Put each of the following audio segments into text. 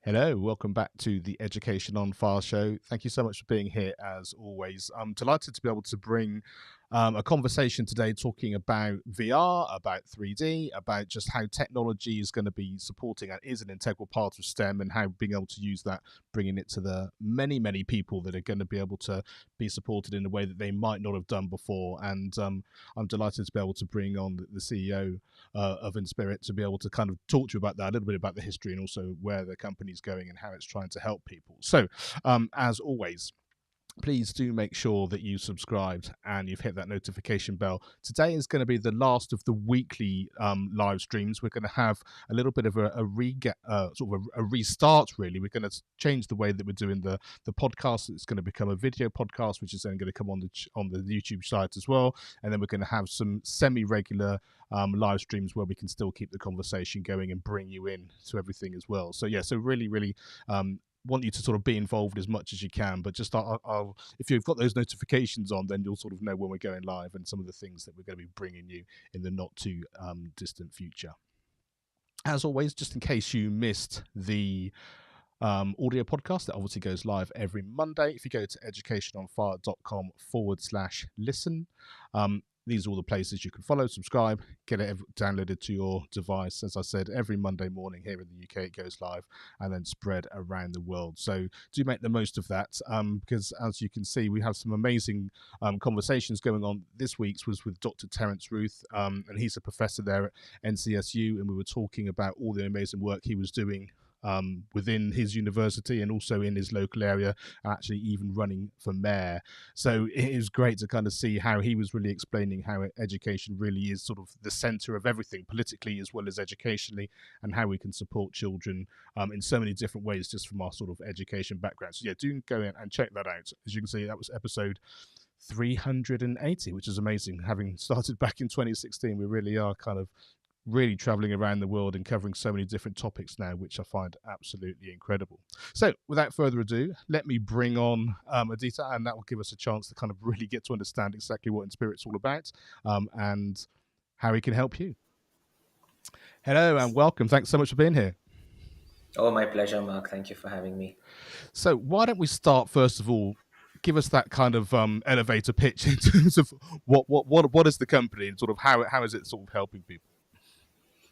Hello, welcome back to the Education on Fire show. Thank you so much for being here as always. I'm delighted to be able to bring a conversation today talking about VR, about 3D, about just how technology is going to be supporting and is an integral part of STEM and how being able to use that, bringing it to the many, many people that are going to be able to be supported in a way that they might not have done before. And I'm delighted to be able to bring on the CEO of Inspirit to be able to kind of talk to you about that, a little bit about the history and also where the company's going and how it's trying to help people. So, as always, please do make sure that you subscribed and you've hit that notification bell. Today is going to be the last of the weekly live streams. We're going to have a little bit of a restart, really. We're going to change the way that we're doing the podcast. It's going to become a video podcast, which is then going to come on the YouTube site as well. And then we're going to have some semi-regular live streams where we can still keep the conversation going and bring you in to everything as well. So yeah, so really want you to sort of be involved as much as you can, but just if you've got those notifications on, then you'll sort of know when we're going live and some of the things that we're going to be bringing you in the not too distant future. As always, just in case you missed the audio podcast that obviously goes live every Monday, if you go to educationonfire.com/listen, these are all the places you can follow, subscribe, get it downloaded to your device. As I said, every Monday morning here in the UK, it goes live and then spread around the world. So do make the most of that because as you can see, we have some amazing conversations going on. This week's was with Dr. Terence Ruth, and he's a professor there at NCSU, and we were talking about all the amazing work he was doing within his university and also in his local area, actually even running for mayor. So it is great to kind of see how he was really explaining how education really is sort of the center of everything, politically as well as educationally, and how we can support children in so many different ways just from our sort of education background. So yeah, do go in and check that out. As you can see, that was episode 380, which is amazing. Having started back in 2016, we really are kind of really traveling around the world and covering so many different topics now, which I find absolutely incredible. So without further ado, let me bring on Aditya, and that will give us a chance to kind of really get to understand exactly what Inspirit's all about and how he can help you. Hello and welcome. Thanks so much for being here. Oh, my pleasure, Mark. Thank you for having me. So why don't we start, first of all, give us that kind of elevator pitch in terms of what is the company and sort of how is it sort of helping people?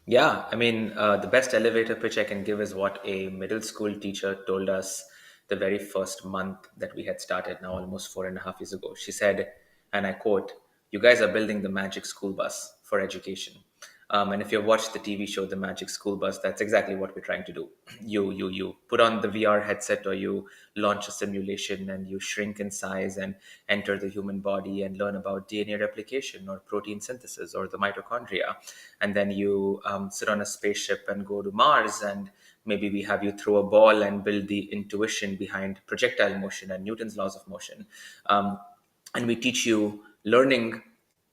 Yeah, I mean, the best elevator pitch I can give is what a middle school teacher told us the very first month that we had started, now almost 4.5 years ago. She said, and I quote, "You guys are building the magic school bus for education." And if you've watched the TV show The Magic School Bus, that's exactly what we're trying to do. You put on the VR headset or you launch a simulation and you shrink in size and enter the human body and learn about DNA replication or protein synthesis or the mitochondria. And then you sit on a spaceship and go to Mars, and maybe we have you throw a ball and build the intuition behind projectile motion and Newton's laws of motion. And we teach you learning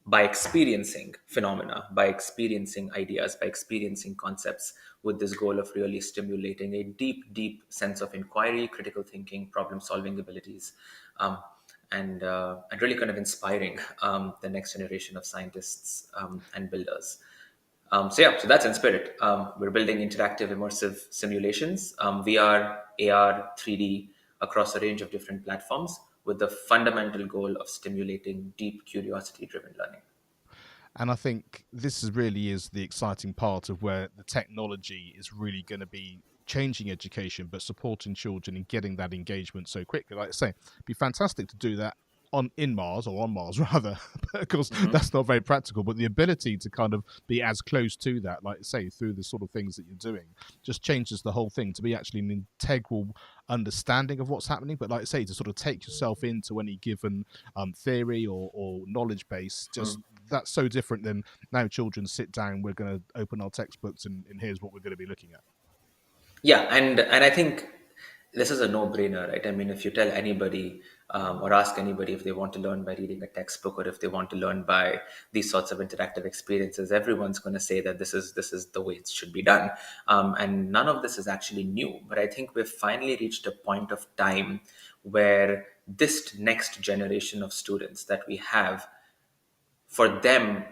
by experiencing phenomena, by experiencing ideas, by experiencing concepts, with this goal of really stimulating a deep sense of inquiry, critical thinking, problem-solving abilities, and really kind of inspiring the next generation of scientists and builders. So that's Inspirit. We're building interactive, immersive simulations, VR, AR, 3D, across a range of different platforms, with the fundamental goal of stimulating deep curiosity-driven learning. And I think this really is the exciting part of where the technology is really going to be changing education, but supporting children and getting that engagement so quickly. Like I say, it'd be fantastic to do that on Mars rather, because that's not very practical. But the ability to kind of be as close to that, like I say, through the sort of things that you're doing, just changes the whole thing to be actually an integral understanding of what's happening. But like I say, to sort of take yourself into any given theory or knowledge base, just that's so different than now children sit down, we're going to open our textbooks and here's what we're going to be looking at. Yeah, and I think this is a no-brainer, right? I mean, if you tell anybody or ask anybody if they want to learn by reading a textbook or if they want to learn by these sorts of interactive experiences, everyone's going to say that this is the way it should be done. And none of this is actually new. But I think we've finally reached a point of time where this next generation of students that we have, for them,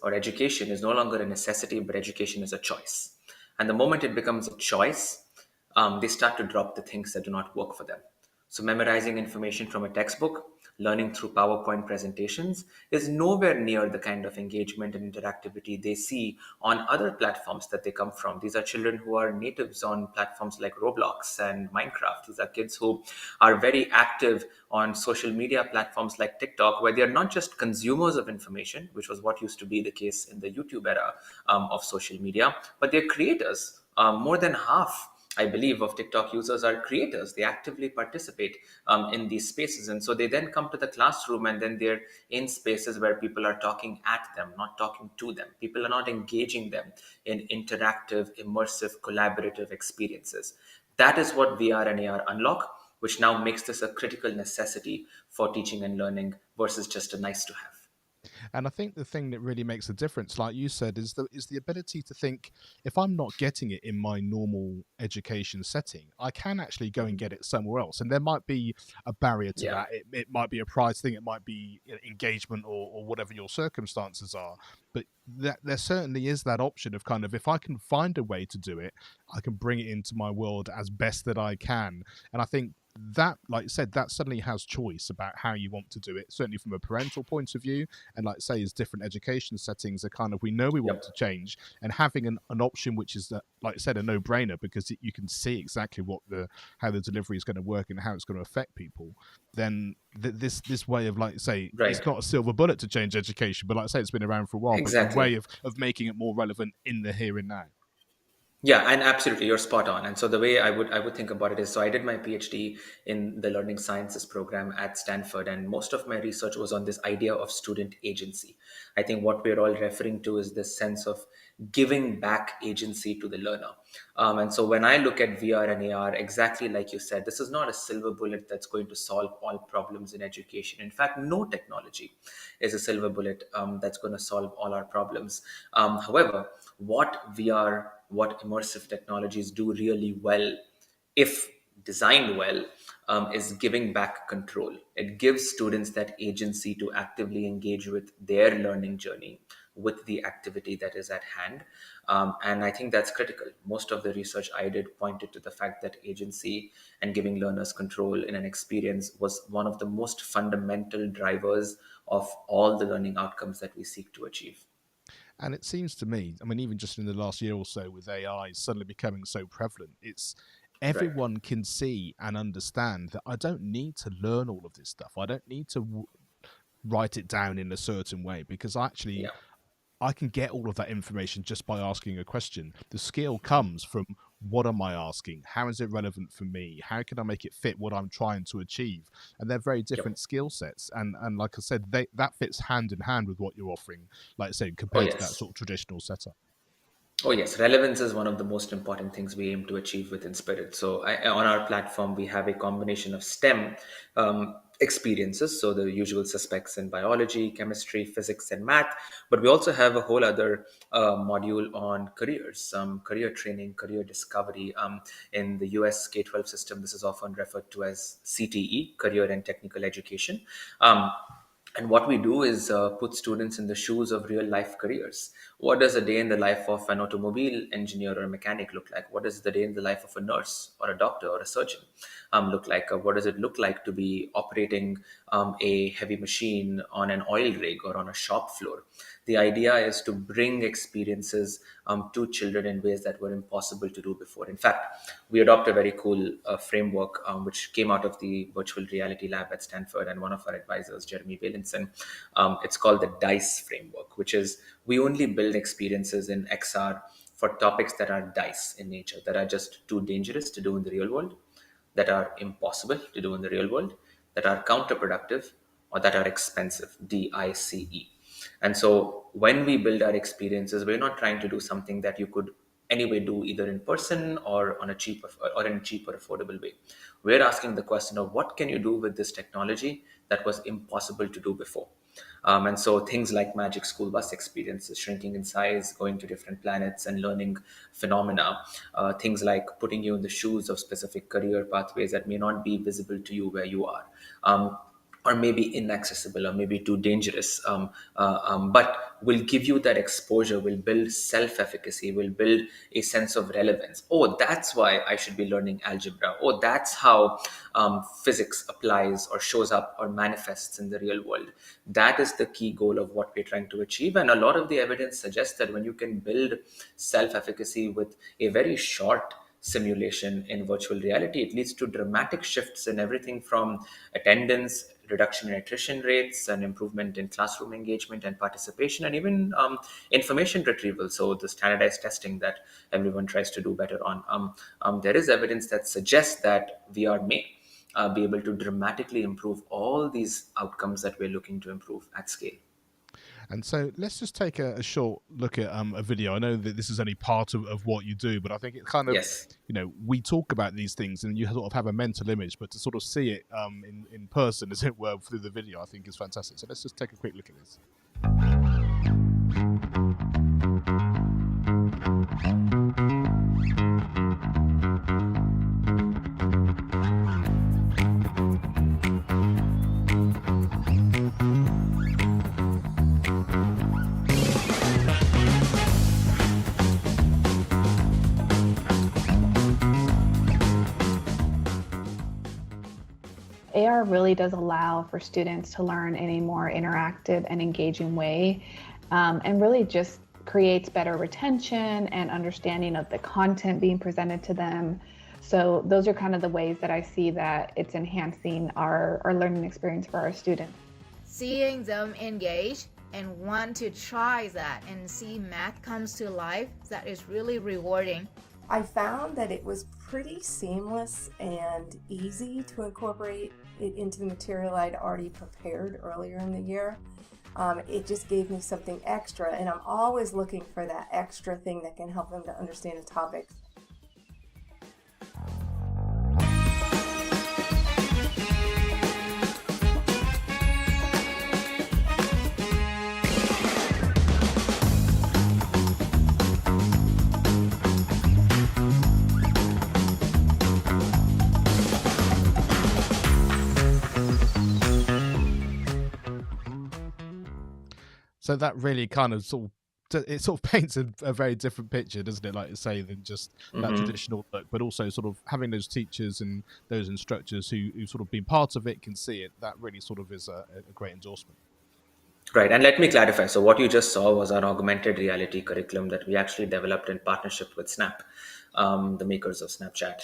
education is no longer a necessity, but education is a choice. And the moment it becomes a choice, they start to drop the things that do not work for them. So, memorizing information from a textbook, learning through PowerPoint presentations is nowhere near the kind of engagement and interactivity they see on other platforms that they come from. These are children who are natives on platforms like Roblox and Minecraft. These are kids who are very active on social media platforms like TikTok, where they are not just consumers of information, which was what used to be the case in the YouTube era of social media, but they're creators. More than half, I believe, of TikTok users are creators. They actively participate in these spaces. And so they then come to the classroom, and then they're in spaces where people are talking at them, not talking to them. People are not engaging them in interactive, immersive, collaborative experiences. That is what VR and AR unlock, which now makes this a critical necessity for teaching and learning versus just a nice to have. And I think the thing that really makes a difference, like you said, is the ability to think, if I'm not getting it in my normal education setting, I can actually go and get it somewhere else. And there might be a barrier to Yeah. that. It might be a price thing, it might be engagement, or whatever your circumstances are. But that there certainly is that option of kind of, if I can find a way to do it, I can bring it into my world as best that I can. And I think that, like you said, that suddenly has choice about how you want to do it, certainly from a parental point of view. And like say, as different education settings are kind of, we know we want Yep. to change, and having an option which is, like I said, a no-brainer, because you can see exactly what the how the delivery is going to work and how it's going to affect people. Then this way of, like say, it's Right. not a silver bullet to change education, but like I say, it's been around for a while, but it's a Exactly. way of making it more relevant in the here and now. Yeah, and absolutely, you're spot on. And so the way I would think about it is, so I did my PhD in the learning sciences program at Stanford, and most of my research was on this idea of student agency. I think what we're all referring to is this sense of giving back agency to the learner. And so when I look at VR and AR, exactly like you said, this is not a silver bullet that's going to solve all problems in education. In fact, no technology is a silver bullet that's going to solve all our problems. However, what VR, what immersive technologies do really well, if designed well, is giving back control. It gives students that agency to actively engage with their learning journey, with the activity that is at hand. And I think that's critical. Most of the research I did pointed to the fact that agency and giving learners control in an experience was one of the most fundamental drivers of all the learning outcomes that we seek to achieve. And it seems to me, I mean, even just in the last year or so, with AI suddenly becoming so prevalent, it's Right. everyone can see and understand that I don't need to learn all of this stuff. I don't need to write it down in a certain way, because actually Yeah. I can get all of that information just by asking a question. The skill comes from, what am I asking? How is it relevant for me? How can I make it fit what I'm trying to achieve? And they're very Yep. different skill sets. And like I said, that fits hand in hand with what you're offering, like I said, Oh, compared to that yes. sort of traditional setup. Oh, yes. Relevance is one of the most important things we aim to achieve with Inspirit. So, on our platform, we have a combination of STEM experiences. So, the usual suspects in biology, chemistry, physics, and math. But we also have a whole other module on careers, career training, career discovery. In the US K 12 system, this is often referred to as CTE, Career and Technical Education. And what we do is put students in the shoes of real life careers. What does a day in the life of an automobile engineer or a mechanic look like? What does the day in the life of a nurse or a doctor or a surgeon look like? What does it look like to be operating a heavy machine on an oil rig or on a shop floor? The idea is to bring experiences to children in ways that were impossible to do before. In fact, we adopt a very cool framework which came out of the virtual reality lab at Stanford, and one of our advisors, Jeremy Valenson, it's called the DICE framework, which is, we only build experiences in XR for topics that are DICE in nature, that are just too dangerous to do in the real world, that are impossible to do in the real world, that are counterproductive, or that are expensive, DICE. And so when we build our experiences, we're not trying to do something that you could anyway do either in person or on a cheap or in a cheap or affordable way. We're asking the question of, what can you do with this technology that was impossible to do before? And so things like magic school bus experiences, shrinking in size, going to different planets and learning phenomena, things like putting you in the shoes of specific career pathways that may not be visible to you where you are. or maybe inaccessible or maybe too dangerous, but will give you that exposure, will build self-efficacy, will build a sense of relevance. Oh, that's why I should be learning algebra. Oh, that's how physics applies or shows up or manifests in the real world. That is the key goal of what we're trying to achieve. And a lot of the evidence suggests that when you can build self-efficacy with a very short simulation in virtual reality, it leads to dramatic shifts in everything from attendance, reduction in attrition rates, and improvement in classroom engagement and participation, and even information retrieval. So the standardized testing that everyone tries to do better on. There is evidence that suggests that VR may be able to dramatically improve all these outcomes that we're looking to improve at scale. And so let's just take a short look at a video. I know that this is only part of what you do, but I think it kind of, Yes. we talk about these things and you sort of have a mental image, but to sort of see it in person, as it were, through the video, I think is fantastic. So let's just take a quick look at this. AR really does allow for students to learn in a more interactive and engaging way, and really just creates better retention and understanding of the content being presented to them. So those are kind of the ways that I see that it's enhancing our learning experience for our students. Seeing them engage and want to try that and see math comes to life, that is really rewarding. I found that it was pretty seamless and easy to incorporate it into the material I'd already prepared earlier in the year. It just gave me something extra, and I'm always looking for that extra thing that can help them to understand a topic. So that really kind of sort of paints a very different picture, doesn't it? Like you say, than just that traditional look, but also sort of having those teachers and those instructors who sort of been part of it can see it. That really sort of is a great endorsement. Right. And let me clarify. So what you just saw was our augmented reality curriculum that we actually developed in partnership with Snap, the makers of Snapchat.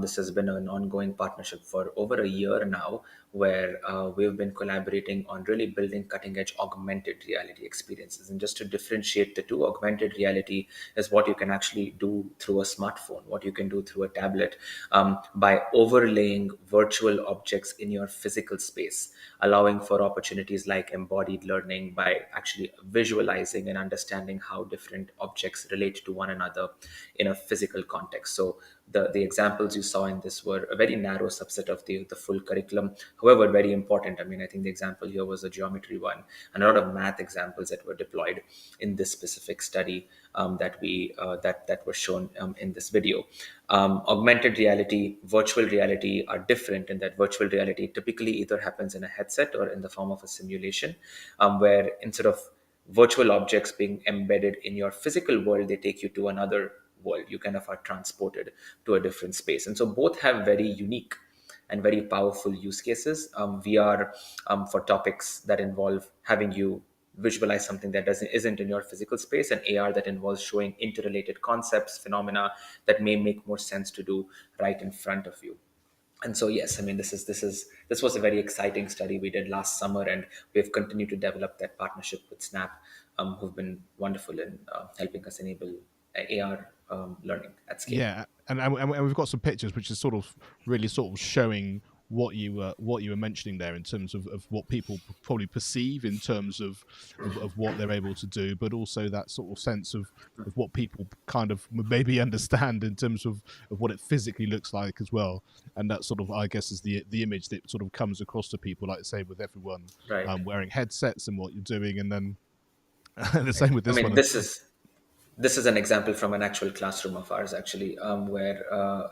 This has been an ongoing partnership for over a year now, where we've been collaborating on really building cutting edge augmented reality experiences. And just to differentiate the two, augmented reality is what you can actually do through a smartphone, what you can do through a tablet, by overlaying virtual objects in your physical space, allowing for opportunities like embodied learning by actually visualizing and understanding how different objects relate to one another in a physical context. So the examples you saw in this were a very narrow subset of the full curriculum. However, very important. I mean, I think the example here was a geometry one, and a lot of math examples that were deployed in this specific study that were shown in this video. Augmented reality, virtual reality are different in that virtual reality typically either happens in a headset or in the form of a simulation, where instead of virtual objects being embedded in your physical world, they take you to another world. You kind of are transported to a different space. And so both have very unique and very powerful use cases. VR for topics that involve having you visualize something that isn't in your physical space, and AR that involves showing interrelated concepts, phenomena that may make more sense to do right in front of you. And so, yes, I mean, this was a very exciting study we did last summer, and we've continued to develop that partnership with Snap, who've been wonderful in helping us enable AR learning at scale. Yeah, and we've got some pictures which is sort of really sort of showing what you were mentioning there in terms of what people probably perceive in terms of what they're able to do, but also that sort of sense of what people kind of maybe understand in terms of what it physically looks like as well. And that sort of, I guess, is the image that sort of comes across to people, like I say, with everyone wearing headsets and what you're doing, and then the same with this one. This is an example from an actual classroom of ours, actually, where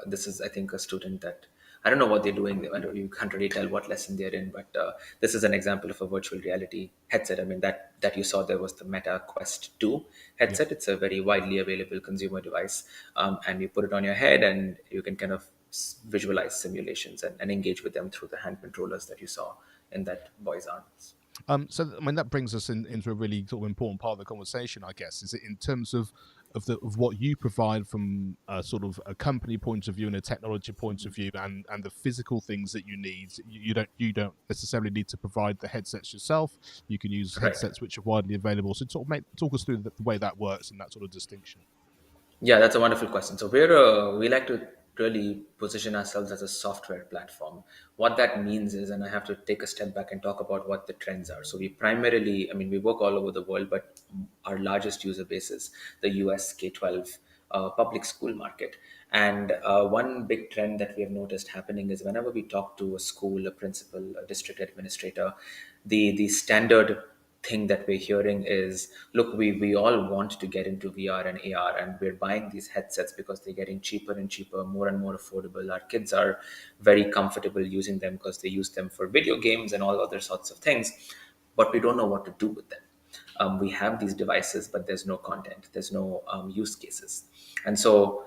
this is, I think, a student that I don't know what they're doing. You can't really tell what lesson they're in, but this is an example of a virtual reality headset. I mean, that you saw there was the Meta Quest 2 headset. It's a very widely available consumer device, and you put it on your head, and you can kind of visualize simulations and engage with them through the hand controllers that you saw in that boy's arms. So, I mean, that brings us into a really sort of important part of the conversation, I guess. Is it in terms of what you provide from a sort of a company point of view and a technology point of view, and the physical things that you need. You don't necessarily need to provide the headsets yourself. You can use Right. headsets which are widely available. So, talk us through the way that works and that sort of distinction. Yeah, that's a wonderful question. So we like to really position ourselves as a software platform. What that means is, and I have to take a step back and talk about what the trends are. So we primarily, I mean, we work all over the world, but our largest user base is the US K-12 public school market. And one big trend that we have noticed happening is whenever we talk to a school, a principal, a district administrator, the standard thing that we're hearing is, look, we all want to get into VR and AR, and we're buying these headsets because they're getting cheaper and cheaper, more and more affordable. Our kids are very comfortable using them because they use them for video games and all other sorts of things, but we don't know what to do with them. We have these devices, but there's no content, there's no use cases. And so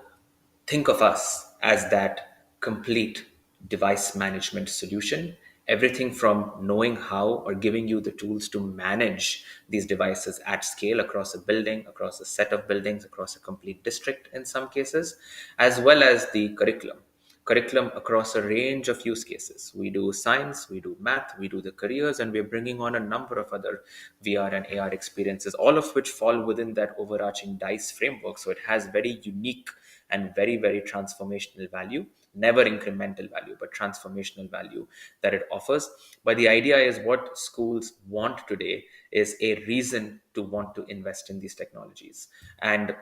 think of us as that complete device management solution. Everything from knowing how or giving you the tools to manage these devices at scale across a building, across a set of buildings, across a complete district in some cases, as well as the curriculum across a range of use cases. We do science, we do math, we do the careers, and we're bringing on a number of other VR and AR experiences, all of which fall within that overarching DICE framework. So it has very unique and very, very transformational value, never incremental value, but transformational value that it offers. But the idea is, what schools want today is a reason to want to invest in these technologies. And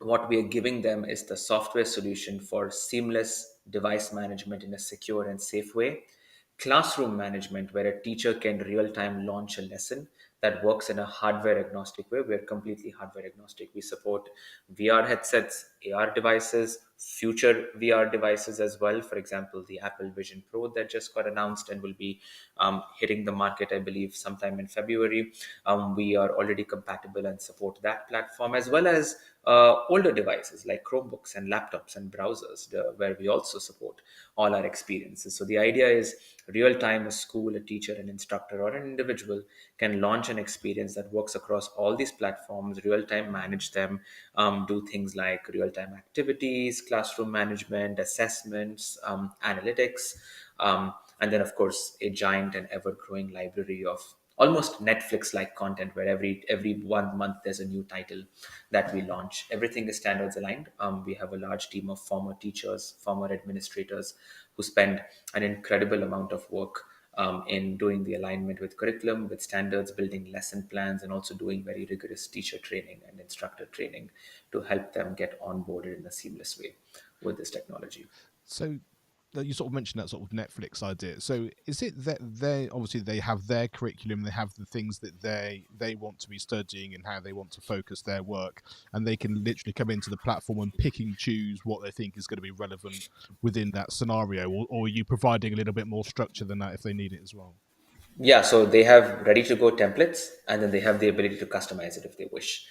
what we are giving them is the software solution for seamless device management in a secure and safe way, classroom management where a teacher can real time launch a lesson that works in a hardware agnostic way. We're completely hardware agnostic. We support VR headsets, AR devices, future VR devices as well. For example, the Apple Vision Pro that just got announced and will be hitting the market, I believe, sometime in February. We are already compatible and support that platform, as well as older devices like Chromebooks and laptops and browsers, where we also support all our experiences. So the idea is, real time, a school, a teacher, an instructor, or an individual can launch an experience that works across all these platforms, real time manage them, do things like real time activities, classroom management, assessments, analytics, and then, of course, a giant and ever growing library of almost Netflix-like content, where every 1 month there's a new title that we launch. Everything is standards aligned. We have a large team of former teachers, former administrators who spend an incredible amount of work in doing the alignment with curriculum, with standards, building lesson plans, and also doing very rigorous teacher training and instructor training to help them get onboarded in a seamless way with this technology. So, you sort of mentioned that sort of Netflix idea. So is it that they have their curriculum, they have the things that they want to be studying and how they want to focus their work, and they can literally come into the platform and pick and choose what they think is going to be relevant within that scenario, or are you providing a little bit more structure than that if they need it as well? Yeah, so they have ready to go templates, and then they have the ability to customize it if they wish.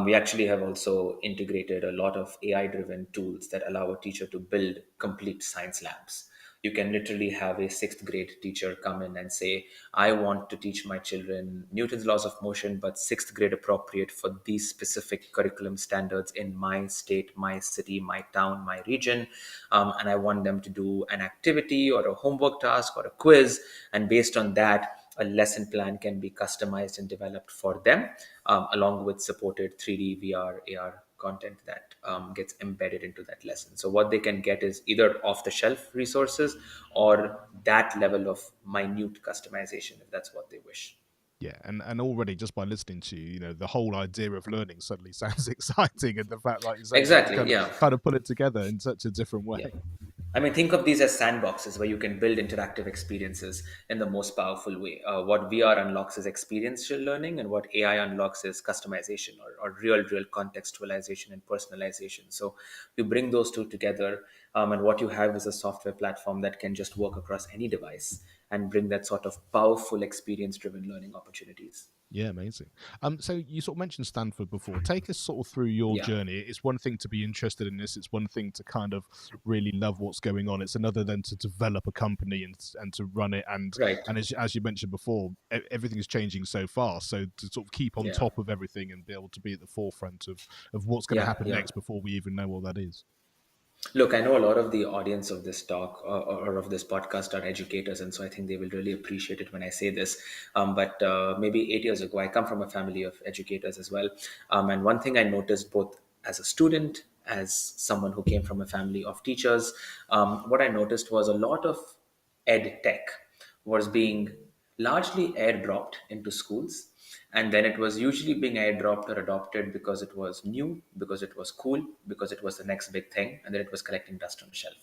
We actually have also integrated a lot of AI driven tools that allow a teacher to build complete science labs. You can literally have a sixth grade teacher come in and say, I want to teach my children Newton's laws of motion, but sixth grade appropriate for these specific curriculum standards in my state, my city, my town, my region. And I want them to do an activity or a homework task or a quiz. And based on that, a lesson plan can be customized and developed for them, along with supported 3D, VR, AR content that gets embedded into that lesson. So what they can get is either off-the-shelf resources or that level of minute customization, if that's what they wish. Yeah, and already just by listening to you, the whole idea of learning suddenly sounds exciting, and the fact, like you say, Exactly, kind yeah. kind of put it together in such a different way. Yeah. I mean, think of these as sandboxes where you can build interactive experiences in the most powerful way. What VR unlocks is experiential learning, and what AI unlocks is customization or real contextualization and personalization. So you bring those two together, and what you have is a software platform that can just work across any device and bring that sort of powerful experience-driven learning opportunities. Yeah, amazing. So you sort of mentioned Stanford before. Take us sort of through your Yeah, journey. It's one thing to be interested in this. It's one thing to kind of really love what's going on. It's another then to develop a company and to run it. right. And as you mentioned before, everything's changing so fast. So to sort of keep on Yeah, top of everything and be able to be at the forefront of what's going to yeah, happen yeah. next before we even know what that is. Look, I know a lot of the audience of this talk or of this podcast are educators, and so I think they will really appreciate it when I say this. But maybe 8 years ago, I come from a family of educators as well. And one thing I noticed both as a student, as someone who came from a family of teachers, what I noticed was a lot of ed tech was being largely airdropped into schools. And then it was usually being airdropped or adopted because it was new, because it was cool, because it was the next big thing, and then it was collecting dust on the shelf.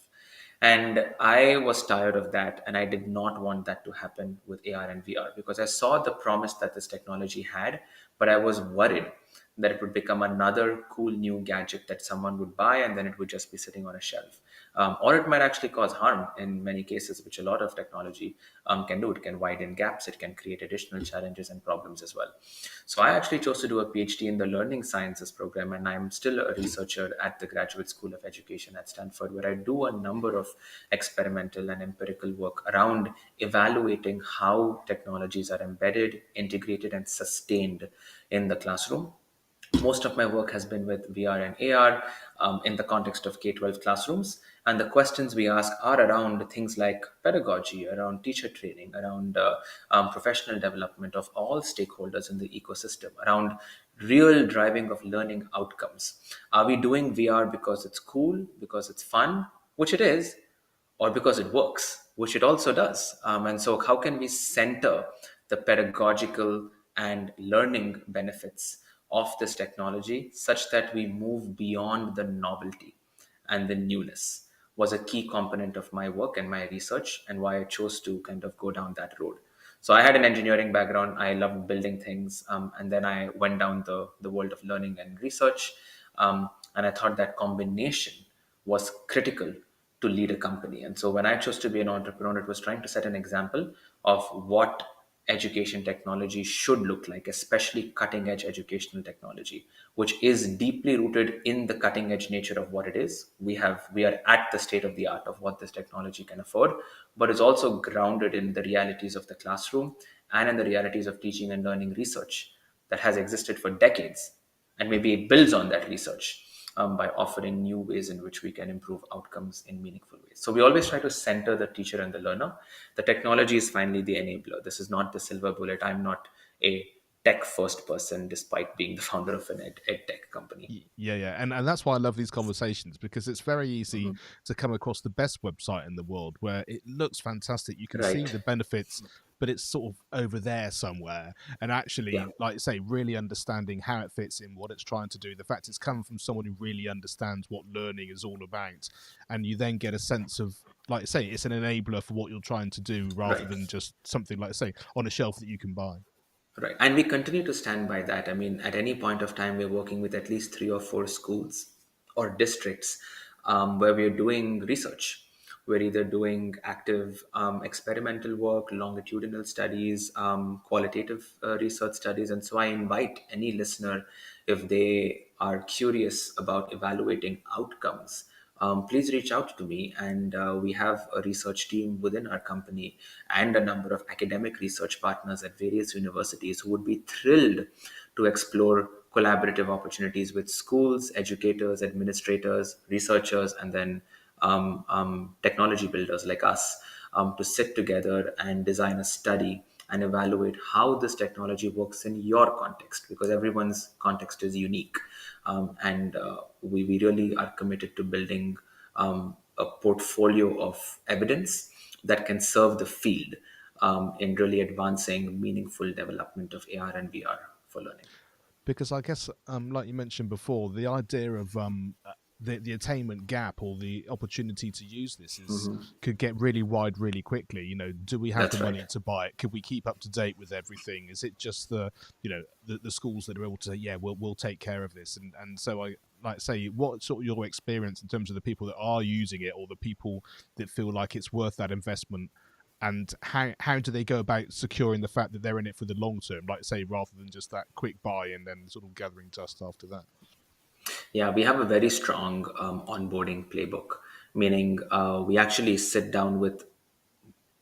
And I was tired of that, and I did not want that to happen with AR and VR because I saw the promise that this technology had, but I was worried that it would become another cool new gadget that someone would buy and then it would just be sitting on a shelf. Or it might actually cause harm in many cases, which a lot of technology can do. It can widen gaps, it can create additional challenges and problems as well. So I actually chose to do a PhD in the Learning Sciences program, and I'm still a researcher at the Graduate School of Education at Stanford, where I do a number of experimental and empirical work around evaluating how technologies are embedded, integrated, and sustained in the classroom. Most of my work has been with VR and AR in the context of K-12 classrooms. And the questions we ask are around things like pedagogy, around teacher training, around professional development of all stakeholders in the ecosystem, around real driving of learning outcomes. Are we doing VR because it's cool, because it's fun, which it is, or because it works, which it also does. And so, how can we center the pedagogical and learning benefits of this technology such that we move beyond the novelty and the newness? Was a key component of my work and my research, and why I chose to kind of go down that road. So I had an engineering background. I loved building things, and then I went down the world of learning and research, and I thought that combination was critical to lead a company. And so when I chose to be an entrepreneur, it was trying to set an example of what education technology should look like, especially cutting edge educational technology, which is deeply rooted in the cutting edge nature of what it is. We are at the state of the art of what this technology can afford, but it's also grounded in the realities of the classroom and in the realities of teaching and learning research that has existed for decades, and maybe it builds on that research by offering new ways in which we can improve outcomes in meaningful ways. So we always try to center the teacher and the learner. The technology is finally the enabler. This is not the silver bullet. I'm not a tech first person, despite being the founder of an ed tech company. Yeah, and that's why I love these conversations, because it's very easy Mhm. to come across the best website in the world where it looks fantastic. You can see Right. the benefits, but it's sort of over there somewhere. And Yeah. actually, like you say, really understanding how it fits in, what it's trying to do, the fact it's coming from someone who really understands what learning is all about, and you then get a sense of, like you say, it's an enabler for what you're trying to do rather Right. than just something, like say, on a shelf that you can buy. Right. And we continue to stand by that. I mean, at any point of time, we're working with at least 3 or 4 schools or districts where we're doing research. We're either doing active experimental work, longitudinal studies, qualitative research studies. And so I invite any listener, if they are curious about evaluating outcomes, please reach out to me. And we have a research team within our company and a number of academic research partners at various universities who would be thrilled to explore collaborative opportunities with schools, educators, administrators, researchers, and then technology builders like us to sit together and design a study and evaluate how this technology works in your context, because everyone's context is unique. And we really are committed to building a portfolio of evidence that can serve the field in really advancing meaningful development of AR and VR for learning. Because I guess, like you mentioned before, the idea of the attainment gap or the opportunity to use this Mm-hmm. could get really wide really quickly. Do we have That's the right. money to buy it? Could we keep up to date with everything? Is it just the schools that are able to say, yeah, we'll take care of this? And so I like say, what sort of your experience in terms of the people that are using it, or the people that feel like it's worth that investment, and how do they go about securing the fact that they're in it for the long term, like say, rather than just that quick buy and then sort of gathering dust after that? Yeah, we have a very strong onboarding playbook, meaning we actually sit down with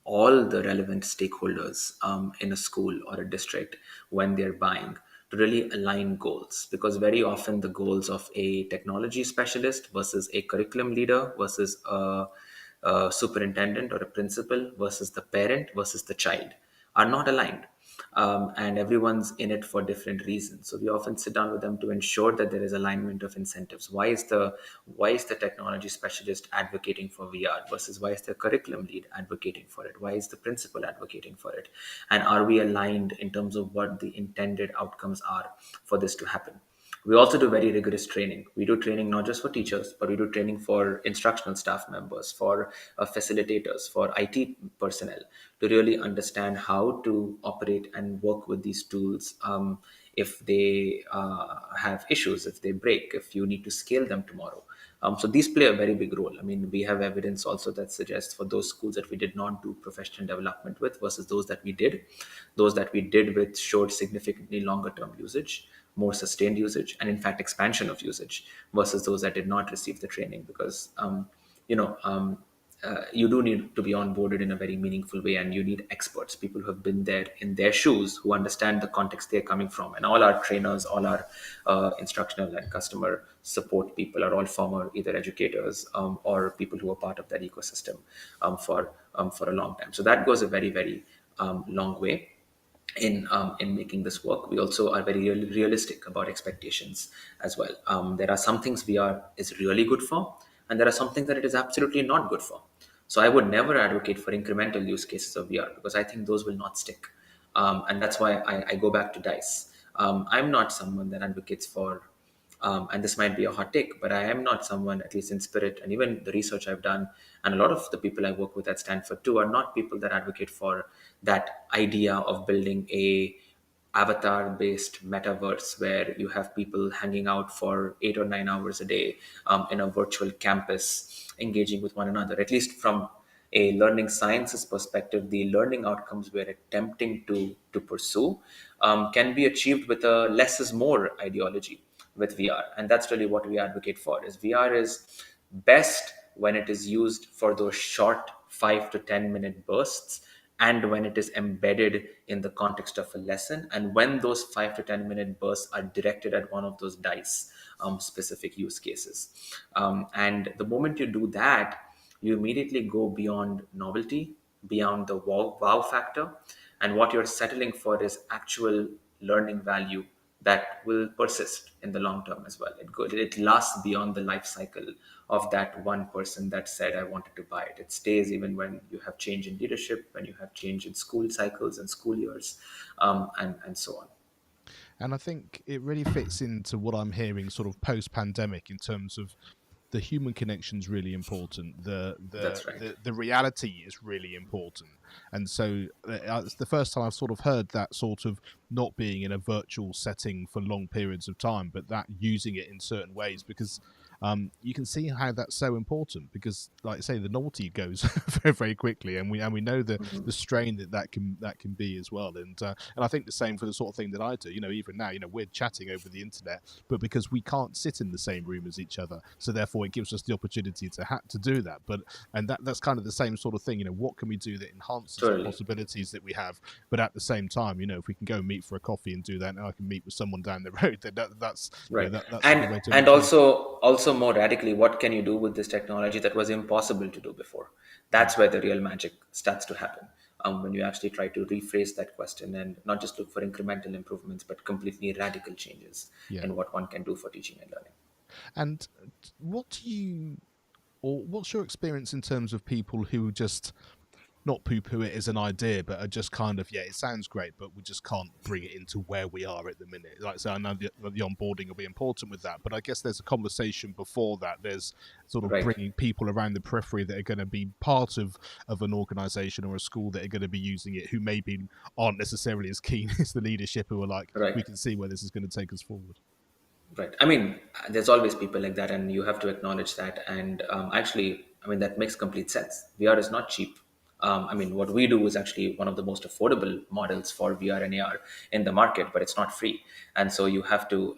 all the relevant stakeholders in a school or a district when they're buying, to really align goals, because very often the goals of a technology specialist versus a curriculum leader versus a superintendent or a principal versus the parent versus the child are not aligned. And everyone's in it for different reasons. So we often sit down with them to ensure that there is alignment of incentives. Why is the technology specialist advocating for VR versus why is the curriculum lead advocating for it? Why is the principal advocating for it? And are we aligned in terms of what the intended outcomes are for this to happen? We also do very rigorous training. We do training not just for teachers, but we do training for instructional staff members, for facilitators, for IT personnel, to really understand how to operate and work with these tools. If they have issues, if they break, if you need to scale them tomorrow. So these play a very big role. I mean, we have evidence also that suggests for those schools that we did not do professional development with versus those that we did with showed significantly longer term usage, more sustained usage, and in fact expansion of usage versus those that did not receive the training, because you know you do need to be onboarded in a very meaningful way, and you need experts, people who have been there in their shoes, who understand the context they're coming from. And all our trainers, all our instructional and customer support people are all former either educators or people who are part of that ecosystem for a long time. So that goes a very, very long way in making this work. We also are very realistic about expectations as well. There are some things VR is really good for, and there are some things that it is absolutely not good for. So I would never advocate for incremental use cases of VR, because I think those will not stick. And that's why I go back to DICE. I'm not someone that advocates for, and this might be a hot take, but I am not someone, at least in spirit, and even the research I've done, and a lot of the people I work with at Stanford too, are not people that advocate for that idea of building a avatar based metaverse where you have people hanging out for 8 or 9 hours a day in a virtual campus, engaging with one another. At least from a learning sciences perspective, the learning outcomes we're attempting to pursue can be achieved with a less is more ideology with VR. And that's really what we advocate for. Is VR is best when it is used for those short 5 to 10 minute bursts, and when it is embedded in the context of a lesson, and when those 5 to 10 minute bursts are directed at one of those DICE specific use cases. And the moment you do that, you immediately go beyond novelty, beyond the wow factor, and what you're settling for is actual learning value that will persist in the long term as well. It lasts beyond the life cycle of that one person that said, I wanted to buy it. It stays even when you have change in leadership, when you have change in school cycles and school years, and so on. And I think it really fits into what I'm hearing sort of post-pandemic in terms of the human connection is really important. That's right. The reality is really important. And so it's the first time I've sort of heard that sort of not being in a virtual setting for long periods of time, but that using it in certain ways, because you can see how that's so important, because like I say, the novelty goes very, very quickly, and we know the strain that can be as well. And I think the same for the sort of thing that I do. Even now, we're chatting over the internet, but because we can't sit in the same room as each other, so therefore it gives us the opportunity to do that. And that's kind of the same sort of thing. What can we do that enhances Totally. the possibilities that we have, but at the same time, if we can go meet for a coffee and do that, and I can meet with someone down the road, then that's right. that's and the way to and achieve. also more radically, what can you do with this technology that was impossible to do before? That's where the real magic starts to happen, when you actually try to rephrase that question and not just look for incremental improvements, but completely radical changes in what one can do for teaching and learning. And what's your experience in terms of people who just not poo-poo it as an idea, but are just kind of, yeah, it sounds great, but we just can't bring it into where we are at the minute. Like I say, I know the onboarding will be important with that, but I guess there's a conversation before that. There's sort of Right. bringing people around the periphery that are going to be part of an organization or a school that are going to be using it, who maybe aren't necessarily as keen as the leadership, who are like, Right. we can see where this is going to take us forward. Right. I mean, there's always people like that, and you have to acknowledge that. And actually, I mean, that makes complete sense. VR is not cheap. I mean, what we do is actually one of the most affordable models for VR and AR in the market, but it's not free. And so you have to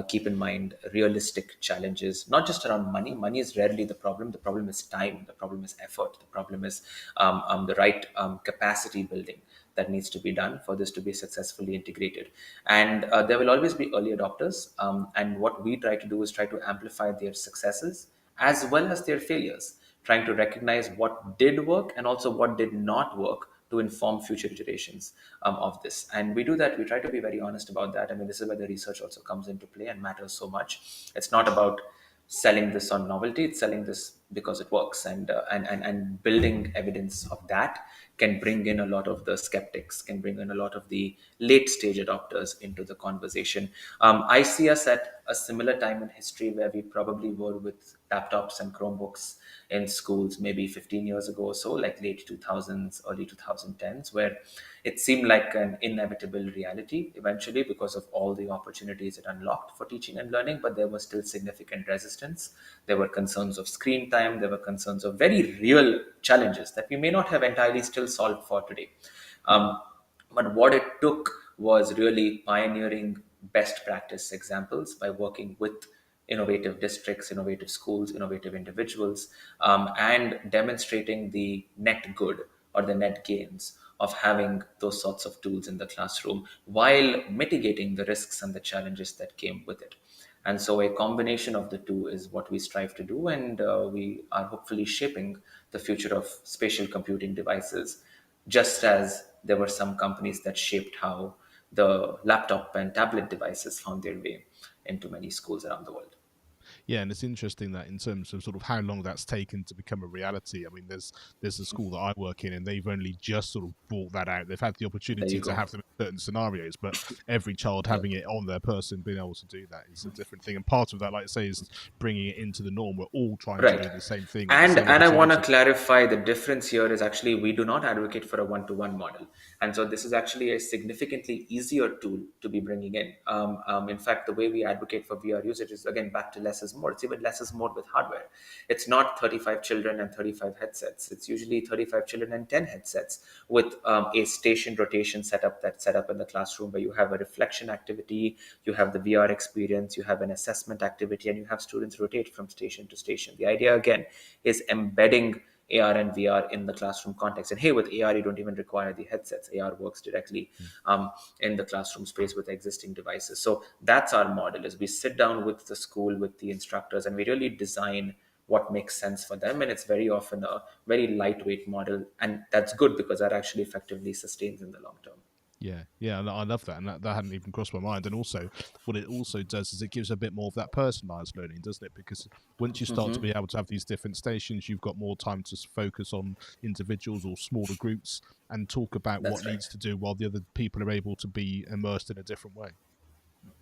keep in mind realistic challenges, not just around money. Money is rarely the problem. The problem is time. The problem is effort. The problem is the right capacity building that needs to be done for this to be successfully integrated. And there will always be early adopters. And what we try to do is try to amplify their successes as well as their failures, trying to recognize what did work and also what did not work to inform future iterations of this. And we do that. We try to be very honest about that. I mean, this is where the research also comes into play and matters so much. It's not about selling this on novelty, it's selling this because it works, and building evidence of that can bring in a lot of the skeptics, can bring in a lot of the late stage adopters into the conversation. I see us at a similar time in history where we probably were with laptops and Chromebooks in schools maybe 15 years ago or so, like late 2000s, early 2010s, where it seemed like an inevitable reality eventually because of all the opportunities it unlocked for teaching and learning, but there was still significant resistance. There were concerns of screen time, there were concerns of very real challenges that we may not have entirely still solved for today. But what it took was really pioneering best practice examples by working with innovative districts, innovative schools, innovative individuals, and demonstrating the net good or the net gains of having those sorts of tools in the classroom while mitigating the risks and the challenges that came with it. And so a combination of the two is what we strive to do, and we are hopefully shaping the future of spatial computing devices, just as there were some companies that shaped how the laptop and tablet devices found their way into many schools around the world. Yeah, and it's interesting that in terms of sort of how long that's taken to become a reality. I mean, there's a school that I work in, and they've only just sort of brought that out. They've had the There you opportunity to go. have them in certain scenarios, but every child Yeah. having it on their person, being able to do that is a different thing. And part of that, like I say, is bringing it into the norm. We're all trying to Right. do the same thing, the And same I want to opportunity. clarify the difference here is actually we do not advocate for a one-to-one model. And so this is actually a significantly easier tool to be bringing in. In fact, the way we advocate for VR usage is, again, back to less is more. It's even less is more with hardware. It's not 35 children and 35 headsets. It's usually 35 children and 10 headsets with a station rotation setup that's set up in the classroom where you have a reflection activity, you have the VR experience, you have an assessment activity, and you have students rotate from station to station. The idea, again, is embedding AR and VR in the classroom context. And hey, with AR, you don't even require the headsets. AR works directly in the classroom space with existing devices. So that's our model: is we sit down with the school, with the instructors, and we really design what makes sense for them. And it's very often a very lightweight model. And that's good because that actually effectively sustains in the long term. Yeah, and I love that, and that hadn't even crossed my mind. And also, what it also does is it gives a bit more of that personalised learning, doesn't it? Because once you start to be able to have these different stations, you've got more time to focus on individuals or smaller groups and talk about That's what right. needs to do, while the other people are able to be immersed in a different way.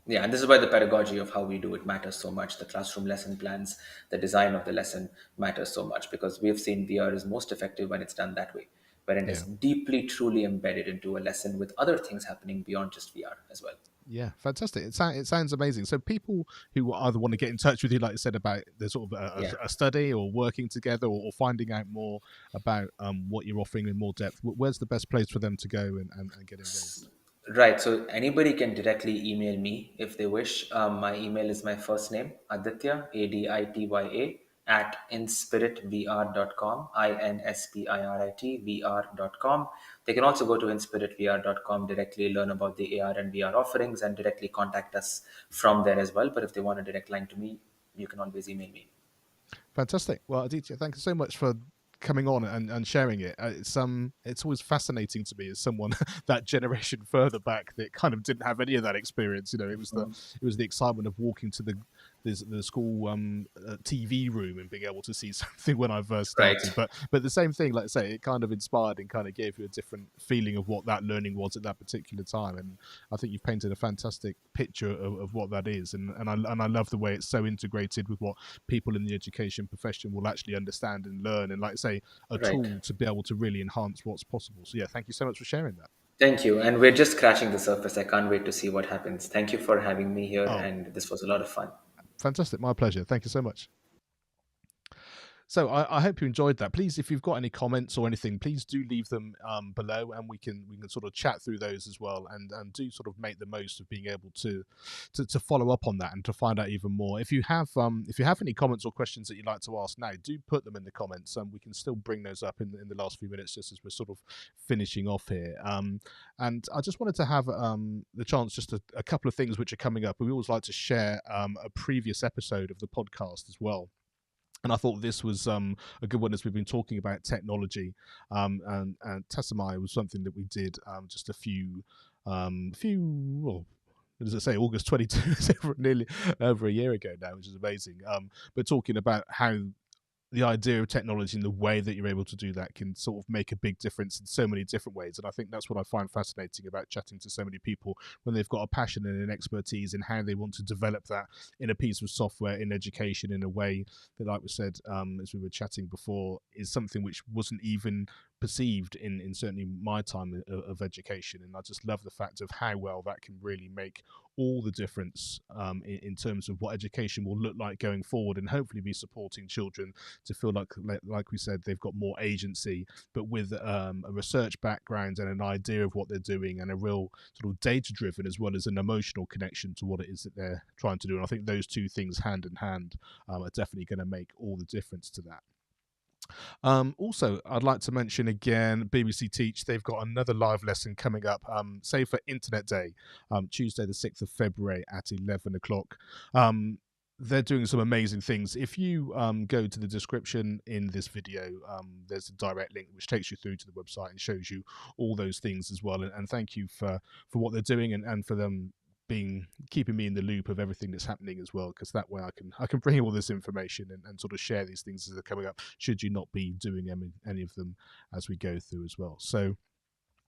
Yeah, and this is why the pedagogy of how we do it matters so much. The classroom lesson plans, the design of the lesson matters so much, because we have seen VR is most effective when it's done that way, wherein it's Yeah. deeply, truly embedded into a lesson with other things happening beyond just VR as well. Yeah, fantastic. It sounds amazing. So people who either want to get in touch with you, like you said, about the sort of Yeah. a study or working together, or finding out more about what you're offering in more depth, where's the best place for them to go and get involved? Right. So anybody can directly email me if they wish. My email is my first name, Aditya, Aditya, at inspiritvr.com, inspirit.com. They can also go to inspiritvr.com, directly learn about the AR and VR offerings, and directly contact us from there as well. But if they want a direct line to me, you can always email me. Fantastic. Well, Aditya, thank you so much for coming on and sharing it. It's always fascinating to me as someone that generation further back that kind of didn't have any of that experience. You know, it was the excitement of walking to the school TV room and being able to see something when I first Right. started. But the same thing, like I say, it kind of inspired and kind of gave you a different feeling of what that learning was at that particular time. And I think you've painted a fantastic picture of what that is. And I love the way it's so integrated with what people in the education profession will actually understand and learn. And like I say, a Right. tool to be able to really enhance what's possible. So yeah, thank you so much for sharing that. Thank you. And we're just scratching the surface. I can't wait to see what happens. Thank you for having me here. Oh, And this was a lot of fun. fantastic. My pleasure. Thank you so much. So I hope you enjoyed that. Please, if you've got any comments or anything, please do leave them below, and we can sort of chat through those as well, and do sort of make the most of being able to follow up on that and to find out even more. If you have any comments or questions that you'd like to ask now, do put them in the comments, and we can still bring those up in the last few minutes just as we're sort of finishing off here. And I just wanted to have the chance, just a couple of things which are coming up. We always like to share a previous episode of the podcast as well. And I thought this was a good one as we've been talking about technology, and Tassamai was something that we did just a few, well, what does it say, August 22, nearly over a year ago now, which is amazing. But talking about how the idea of technology and the way that you're able to do that can sort of make a big difference in so many different ways. And I think that's what I find fascinating about chatting to so many people when they've got a passion and an expertise in how they want to develop that in a piece of software in education in a way that, like we said, as we were chatting before, is something which wasn't even perceived in certainly my time of education. And I just love the fact of how well that can really make all the difference in terms of what education will look like going forward, and hopefully be supporting children to feel like we said, they've got more agency, but with a research background and an idea of what they're doing, and a real sort of data driven as well as an emotional connection to what it is that they're trying to do. And I think those two things hand in hand are definitely going to make all the difference to that. Also, I'd like to mention again, BBC Teach, they've got another live lesson coming up, say for Internet Day, Tuesday the 6th of February at 11 o'clock. They're doing some amazing things. If you go to the description in this video, there's a direct link which takes you through to the website and shows you all those things as well. And thank you for what they're doing, and for them keeping me in the loop of everything that's happening as well, because that way I can bring all this information and sort of share these things as they're coming up, should you not be doing any of them as we go through as well. So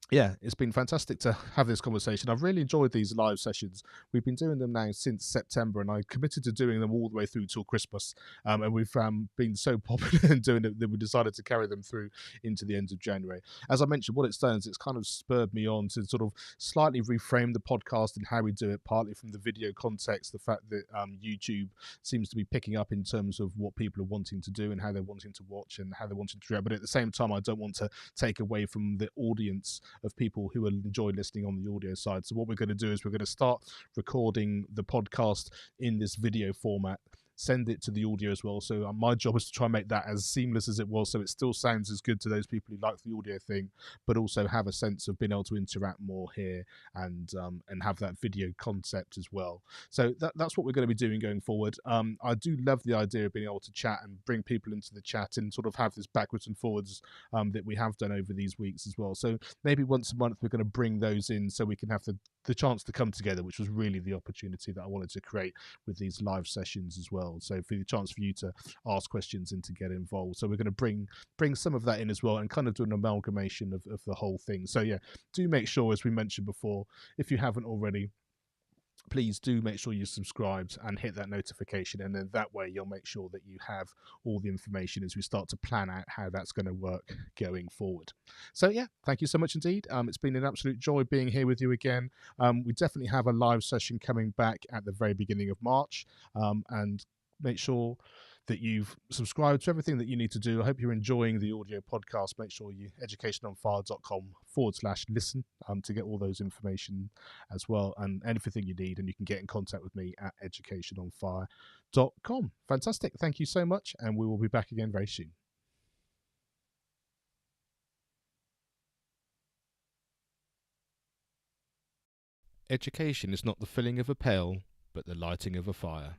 yeah, it's been fantastic to have this conversation. I've really enjoyed these live sessions. We've been doing them now since September, and I committed to doing them all the way through till Christmas. And we've been so popular in doing it that we decided to carry them through into the end of January. As I mentioned, what it's done is it's kind of spurred me on to sort of slightly reframe the podcast and how we do it, partly from the video context, the fact that YouTube seems to be picking up in terms of what people are wanting to do and how they're wanting to watch and how they're wanting to react. But at the same time, I don't want to take away from the audience of people who will enjoy listening on the audio side. So what we're going to do is we're going to start recording the podcast in this video format, send it to the audio as well. So my job is to try and make that as seamless as it was, so it still sounds as good to those people who like the audio thing, but also have a sense of being able to interact more here and have that video concept as well. So that's what we're going to be doing going forward. I do love the idea of being able to chat and bring people into the chat and sort of have this backwards and forwards that we have done over these weeks as well. So maybe once a month we're going to bring those in so we can have the chance to come together, which was really the opportunity that I wanted to create with these live sessions as well. So for the chance for you to ask questions and to get involved. So we're going to bring some of that in as well, and kind of do an amalgamation of the whole thing. So yeah, do make sure, as we mentioned before, if you haven't already, please do make sure you're subscribed and hit that notification, and then that way you'll make sure that you have all the information as we start to plan out how that's going to work going forward. So yeah, thank you so much indeed. It's been an absolute joy being here with you again. We definitely have a live session coming back at the very beginning of March, and make sure that you've subscribed to everything that you need to do. I hope you're enjoying the audio podcast. Make sure you educationonfire.com/listen to get all those information as well, and everything you need, and you can get in contact with me at educationonfire.com. Fantastic. Thank you so much, and we will be back again very soon. Education is not the filling of a pail, but the lighting of a fire.